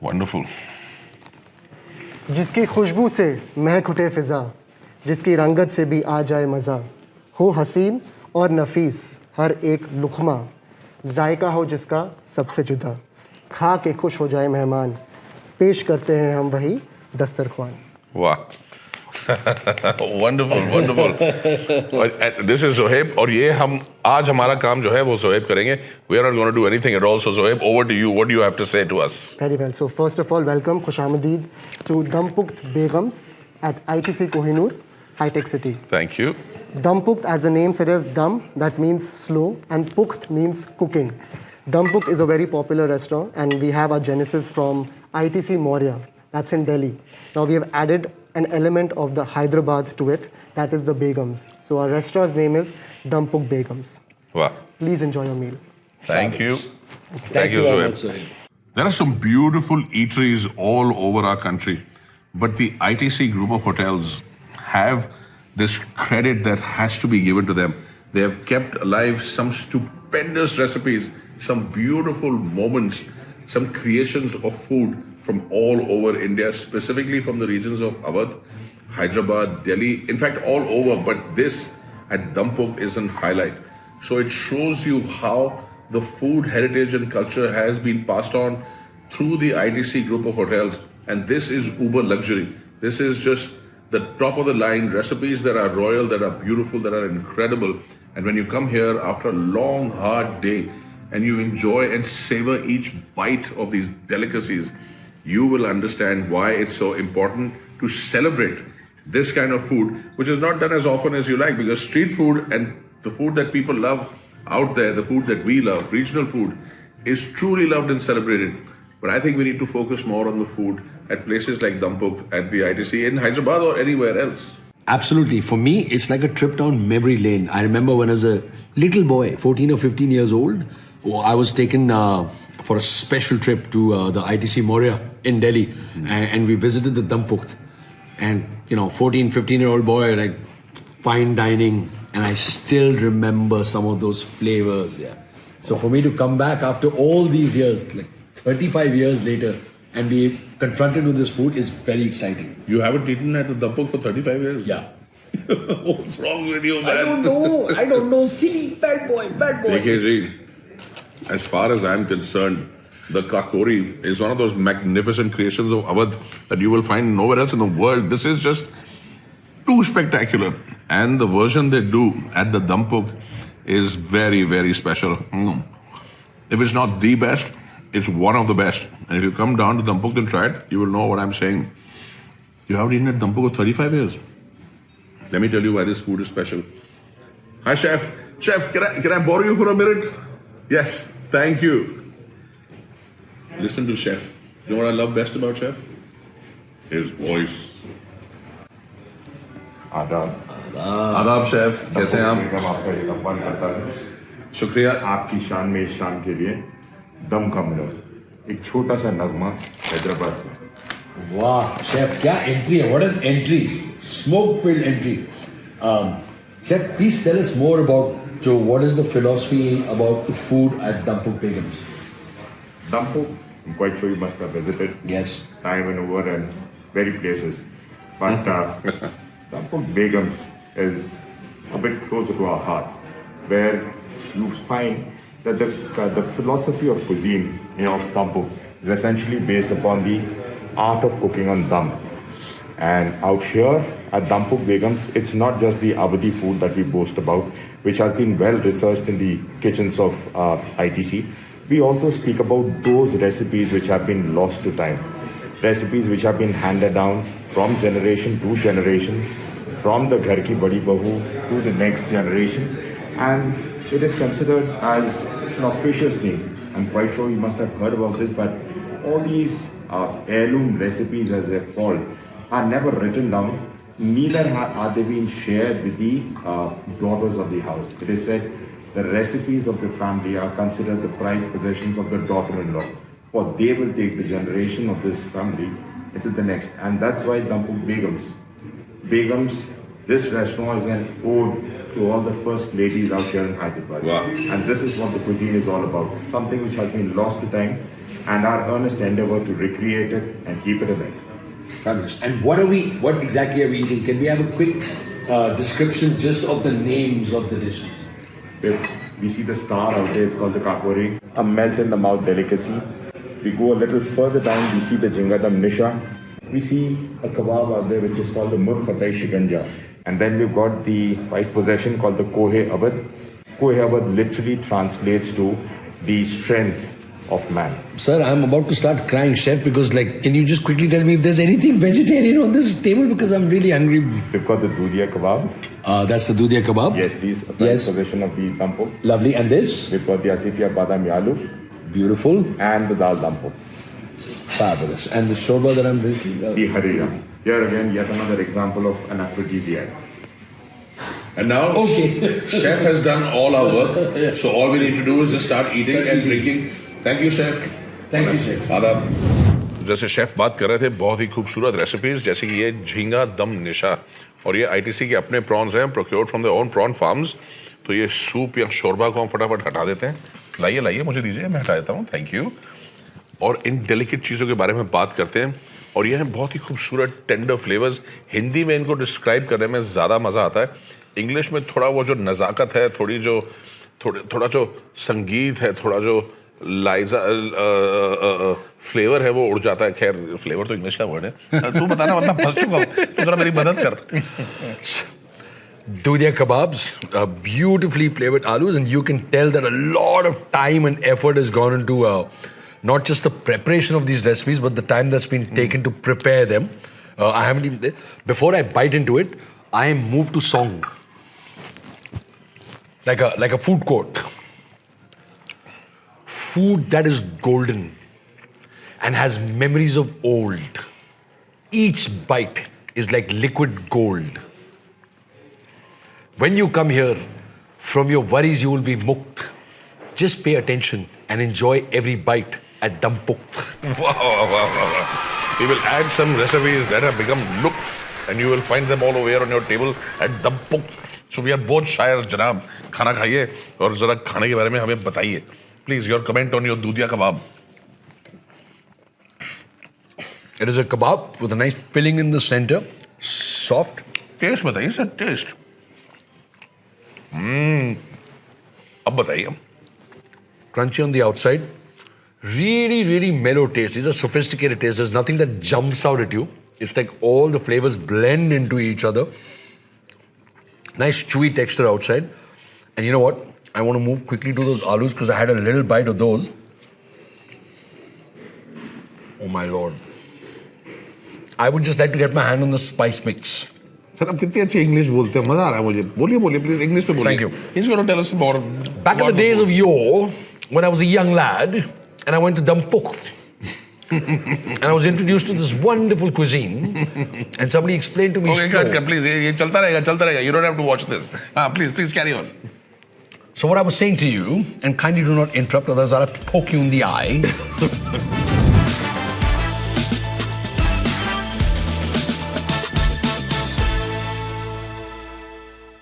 Wonderful. जिसकी खुशबू से महक उठे फिजा, जिसकी रंगत से भी आ जाए मज़ा, हो हसीन और नफीस हर एक लुक़मा, जायका हो जिसका सबसे जुदा, खा के खुश हो जाए मेहमान, पेश करते हैं हम वही दस्तरख्वान. Wow. Wonderful, wonderful. और this is Zohaib और ये हम आज हमारा काम जो है वो Zohaib करेंगे. We are not going to do anything at all. So Zohaib, over to you. What do you have to say to us? Very well. So first of all, welcome, Khush Ahmadeed to Dampukt Begums at ITC Kohinoor, High Tech City. Thank you. Dampukt, as the name suggests, Dam, that means slow, and Pukt means cooking. Dampukt is a very popular restaurant, and we have our genesis from ITC Maurya, that's in Delhi. Now we have added an element of the Hyderabad to it, that is the Begums. So our restaurant's name is Dampukt Begums. Wow. Please enjoy your meal. Thank you. Thank you very much, Zohaib. There are some beautiful eateries all over our country, but the ITC group of hotels have this credit that has to be given to them. They have kept alive some stupendous recipes, some beautiful moments, some creations of food from all over India, specifically from the regions of Awadh, Hyderabad, Delhi, in fact, all over. But this at Dampukt is a highlight. So it shows you how the food heritage and culture has been passed on through the ITC group of hotels. And this is uber luxury. This is just the top of the line recipes that are royal, that are beautiful, that are incredible. And when you come here after a long, hard day and you enjoy and savor each bite of these delicacies, you will understand why it's so important to celebrate this kind of food, which is not done as often as you like, because street food and the food that people love out there, the food that we love, regional food, is truly loved and celebrated. But I think we need to focus more on the food at places like Dampukt, at the ITC, in Hyderabad or anywhere else. Absolutely. For me, it's like a trip down memory lane. I remember when I was a little boy, 14 or 15 years old, I was taken for a special trip to the ITC Maurya in Delhi, and we visited the Dampukt. And, 14, 15-year-old boy, like fine dining, and I still remember some of those flavors. Yeah. So for me to come back after all these years, like 35 years later, and be confronted with this food is very exciting. You haven't eaten at the Dampukt for 35 years? Yeah. What's wrong with you, man? I don't know. Silly, bad boy. AKG, as far as I'm concerned, the Kakori is one of those magnificent creations of Awadh that you will find nowhere else in the world. This is just too spectacular. And the version they do at the Dampukt is very, very special. If it's not the best, it's one of the best. And if you come down to Dampukt and try it, you will know what I'm saying. You haven't eaten at Dampukt for 35 years. Let me tell you why this food is special. Hi, Chef. Chef, can I borrow you for a minute? Yes, thank you. Listen to Chef. You know what I love best about Chef? His voice. आदाब chef, कैसे हैं आप? आपका इस्तेमाल करता है। शुक्रिया। आपकी शान में इस शान के लिए दम का मिनट, एक छोटा सा नगमा हैदराबाद से। Wow, Chef, क्या entry है? What an entry! Smoke-filled entry. Chef, please tell us more about what is the philosophy about the food at Dampukt Begums? Dampukt, I'm quite sure you must have visited. Yes. Time and over and many places. But Dampukt Begums is a bit closer to our hearts, where you find that the philosophy of cuisine of Dampukt is essentially based upon the art of cooking on dum. And out here at Dampukt Begums, it's not just the Awadhi food that we boast about, which has been well researched in the kitchens of ITC. We also speak about those recipes which have been lost to time. Recipes which have been handed down from generation to generation, from the Ghar Ki Badi Bahu to the next generation. And it is considered as an auspicious name. I'm quite sure you must have heard about this, but all these heirloom recipes, as they're called, are never written down. Neither are they being shared with the daughters of the house. It is said the recipes of the family are considered the prized possessions of the daughter-in-law, for they will take the generation of this family into the next. And that's why Dampukt Begums, this restaurant is an ode to all the first ladies out here in Hyderabad. Wow. And this is what the cuisine is all about. Something which has been lost to time, and our earnest endeavor to recreate it and keep it alive. Fabulous. And what exactly are we eating? Can we have a quick description just of the names of the dishes? We see the star out there, it's called the kakori, a melt in the mouth delicacy. We go a little further down, we see the jingadam nisha. We see a kebab out there which is called the murkhatai shikanja. And then we've got the vice possession called the kohe abad. Kohe abad literally translates to the strength of man. Sir, I'm about to start crying, chef, because can you just quickly tell me if there's anything vegetarian on this table, because I'm really hungry. We've got the dudia kebab. That's the dudhia kebab. Yes, please. A Yes. possession of the dampo. Lovely. And this? We've got the asifia badam yalu Beautiful. and the dal dampo. Fabulous. And the shorba that I'm drinking? The harira. Here again, yet another example of an aphrodisiac. And now, chef has done all our work. So all we need to do is just start eating and drinking. Thank you, chef. Thank you, chef. आदाब। जैसे chef बात कर रहे थे, बहुत ही खूबसूरत recipes, जैसे कि ये झींगा दम निशा, और ये आईटीसी के अपने प्रॉन्स हैं, procured from their own prawn farms. तो ये सूप या शोरबा को हम फटाफट हटा देते हैं। लाइए लाइए, मुझे दीजिए, मैं हटा देता हूँ। Thank you. और इन डेलिकेट चीज़ों के बारे में बात करते हैं, और ये हैं बहुत ही खूबसूरत टेंडर फ्लेवर्स। हिंदी में इनको डिस्क्राइब करने में ज़्यादा मज़ा आता है। इंग्लिश में थोड़ा वो जो नज़ाकत है, थोड़ा जो संगीत है, थोड़ा जो लाइजा फ्लेवर है, वो उड़ जाता है। खैर, फ्लेवर तो इंग्लिश का वर्ड है। तू बताना, मतलब फंस चुका हूँ, तो जरा मेरी मदद कर। Dudhia kebabs, beautifully flavored alus, and you can tell that a lot of time and effort has gone into not just the preparation of these recipes, but the time that's been taken to prepare them. I haven't even. Before I bite into it, I am moved to song, like a food court. Food that is golden and has memories of old. Each bite is like liquid gold. When you come here, from your worries you will be mukt. Just pay attention and enjoy every bite at Dampukt. Wow. We will add some recipes that have become looked, and you will find them all over here on your table at Dampuk. So we are both shires, जनाब। खाना खाइए और जरा खाने के बारे में हमें बताइए। Please, your comment on your dudia kebab. It is a kebab with a nice filling in the center, soft. Taste बताइए सर, taste. अब बताइए। Crunchy on the outside. Really, really mellow taste. These are sophisticated tastes. There's nothing that jumps out at you. It's like all the flavors blend into each other. Nice chewy texture outside. And you know what? I want to move quickly to those alus because I had a little bite of those. Oh my Lord. I would just like to get my hand on the spice mix. Sir, आप कितनी अच्छी English बोलते हैं, मजा आ रहा है मुझे। बोलिए बोलिए, प्लीज इंग्लिश में बोलिए। Thank you. He's going to tell us more. Back in the days of yore, when I was a young lad, and I went to Dampuk, and I was introduced to this wonderful cuisine, and somebody explained to me. Okay, slow. cut, please. ये चलता रहेगा। You don't have to watch this. Please carry on. So what I was saying to you, and kindly do not interrupt, otherwise I'll have to poke you in the eye.